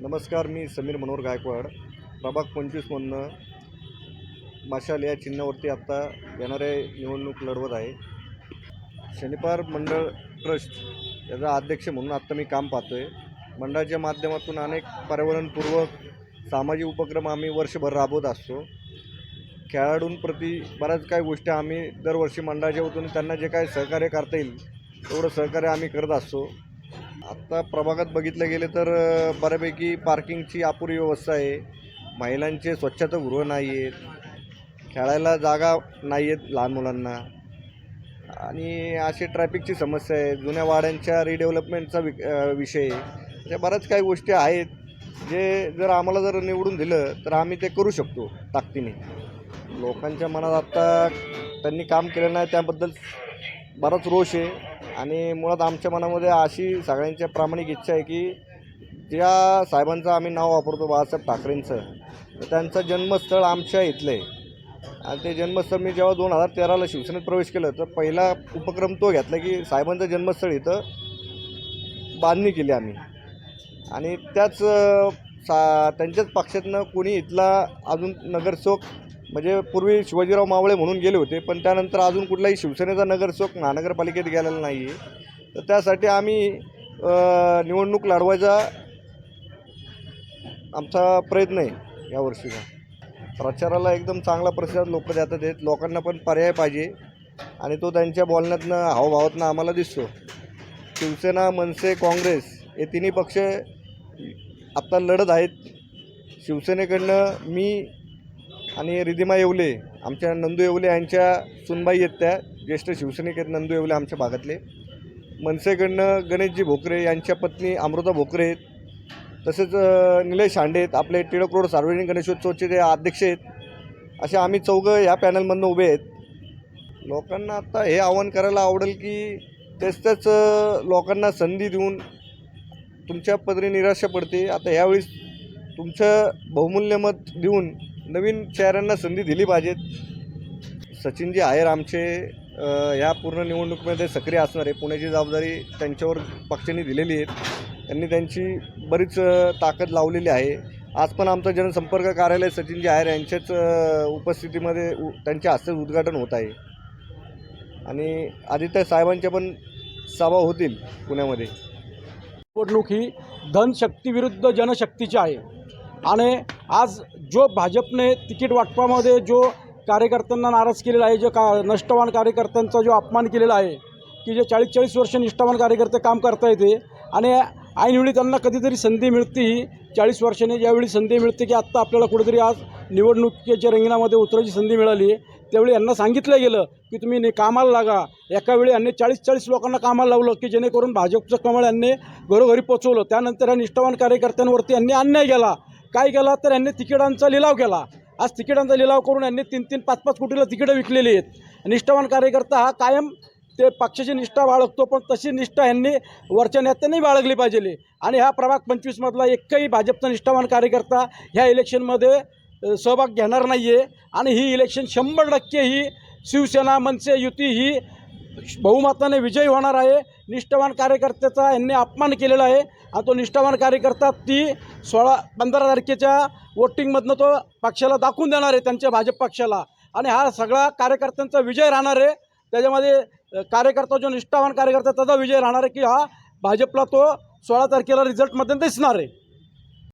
नमस्कार, मी समीर मनोहर गायकवाड प्रभाग 25मधनं मशाल या चिन्हावरती आत्ता येणारे निवडणूक लढवत आहे. शनिवार मंडळ ट्रस्ट याचा अध्यक्ष म्हणून आत्ता मी काम पाहतो आहे. मंडळाच्या माध्यमातून अनेक पर्यावरणपूर्वक सामाजिक उपक्रम आम्ही वर्षभर राबवत असतो. खेळाडूंप्रती बऱ्याच काही गोष्टी आम्ही दरवर्षी मंडळाच्या वतीने त्यांना जे काही सहकार्य करता येईल तेवढं सहकार्य आम्ही करत असतो. आत्ता प्रभागात बघितलं गेलं तर बऱ्यापैकी पार्किंगची अपुरी व्यवस्था आहे, महिलांचे स्वच्छतागृह नाही आहेत, खेळायला जागा नाही आहेत लहान मुलांना, आणि अशी ट्रॅफिकची समस्या आहे, जुन्या वाड्यांच्या रिडेव्हलपमेंटचा विषय आहे. त्या बऱ्याच काही गोष्टी आहेत जे जर आम्हाला जर निवडून दिलं तर आम्ही ते करू शकतो ताकदीने. लोकांच्या मनात आत्ता त्यांनी काम केलं नाही त्याबद्दल बराच रोष आहे, आणि मुळात आमच्या मनामध्ये अशी सगळ्यांच्या प्रामाणिक इच्छा आहे की ज्या साहेबांचं आम्ही नाव वापरतो बाळासाहेब ठाकरेंचं, तर त्यांचं जन्मस्थळ आमच्या इथलं आहे. आणि ते जन्मस्थळ मी जेव्हा 2013ला शिवसेनेत प्रवेश केलं तर पहिला उपक्रम तो घेतला की साहेबांचं जन्मस्थळ इथं बांधणी केली आम्ही. आणि त्यांच्याच पक्षातनं कोणी इथला अजून नगरसेवक, म्हणजे पूर्वी शिवाजीराव मावळे म्हणून गेले होते, पण त्यानंतर अजून कुठलाही शिवसेनेचा नगरसेवक महानगरपालिकेत गेलेला नाही आहे. तर त्यासाठी आम्ही निवडणूक लढवायचा आमचा प्रयत्न आहे यावर्षीचा. प्रचाराला एकदम चांगला प्रतिसाद लोक देतात आहेत. लोकांना पण पर्याय पाहिजे आणि तो त्यांच्या बोलण्यातनं हावभावातनं आम्हाला दिसतो. शिवसेना, मनसे, काँग्रेस हे तिन्ही पक्ष आत्ता लढत आहेत. शिवसेनेकडनं मी आणि रिधिमा येवले, आमच्या नंदू येवले यांच्या सुनबाई आहेत, त्या ज्येष्ठ शिवसैनिक आहेत नंदू येवले आमच्या भागातले. मनसेकडनं गणेशजी भोकरे यांच्या पत्नी अमृता भोकरे आहेत. तसेच निलेश हांडे आहेत, आपले टिळक रोड सार्वजनिक गणेशोत्सवाचे ते अध्यक्ष आहेत. असे आम्ही चौघं ह्या पॅनलमधनं उभे आहेत. लोकांना आत्ता हे आवाहन करायला आवडेल की तेच लोकांना संधी देऊन तुमच्या पदरी निराशा पडते. आता यावेळी तुमचं बहुमूल्य मत देऊन नवीन चेहऱ्यांना संधी दिली पाहिजेत. सचिनजी आहेर आमचे ह्या पूर्ण निवडणुकीमध्ये सक्रिय असणार आहे. पुण्याची जबाबदारी त्यांच्यावर पक्षाने दिलेली आहे. त्यांनी त्यांची बरीच ताकद लावलेली आहे. आज पण आमचं जनसंपर्क कार्यालय सचिनजी आहेर यांच्याच उपस्थितीमध्ये त्यांच्या हस्ते उद्घाटन होत आहे. आणि आदित्य साहेबांच्या पण सभा होतील पुण्यामध्ये. निवडणूक ही धनशक्ती विरुद्ध जनशक्तीची आहे. आणि आज जो भाजपने तिकीट वाटपामध्ये जो कार्यकर्त्यांना नाराज केलेला आहे, जो निष्ठावान कार्यकर्त्यांचा जो अपमान केलेला आहे, की जे 40-40 वर्ष निष्ठावान कार्यकर्ते काम करता येते आणि ऐनवेळी त्यांना कधीतरी संधी मिळते, 40 वर्षांनी ज्यावेळी संधी मिळते की आत्ता आपल्याला कुठेतरी आज निवडणुकीच्या रिंगणामध्ये उतरायची संधी मिळाली आहे, त्यावेळी यांना सांगितलं गेलं की तुम्ही कामाला लागा. एका वेळी यांनी 40-40 लोकांना कामाला लावलं की जेणेकरून भाजपचं कमळ यांनी घरोघरी पोचवलं. त्यानंतर या निष्ठावान कार्यकर्त्यांवरती यांनी अन्याय केला. काय केला तर यांनी तिकिटांचा लिलाव केला. आज तिकिटांचा लिलाव करून यांनी 3-3, 5-5 कोटीला तिकीटं विकलेली आहेत. निष्ठावान कार्यकर्ता हा कायम ते पक्षाची निष्ठा बाळगतो, पण तशी निष्ठा यांनी वरच्या नेत्यांनी बाळगली पाहिजे. आणि हा प्रभाग 25मधला एकही भाजपचा निष्ठावान कार्यकर्ता ह्या इलेक्शनमध्ये सहभाग घेणार नाही आहे. आणि ही इलेक्शन 100% ही शिवसेना मनसे युती ही बहुमताने विजयी होणार आहे. निष्ठावान कार्यकर्त्याचा यांनी अपमान केलेला आहे आणि तो निष्ठावान कार्यकर्ता ती 16-15 तारखेच्या वोटिंगमधनं तो पक्षाला दाखवून देणार आहे, त्यांच्या भाजप पक्षाला. आणि हा सगळा कार्यकर्त्यांचा विजय राहणार आहे. त्याच्यामध्ये कार्यकर्ता जो निष्ठावान कार्यकर्ता त्याचा विजय राहणार आहे की हा भाजपला तो 16 तारखेला रिझल्टमध्ये दिसणार आहे.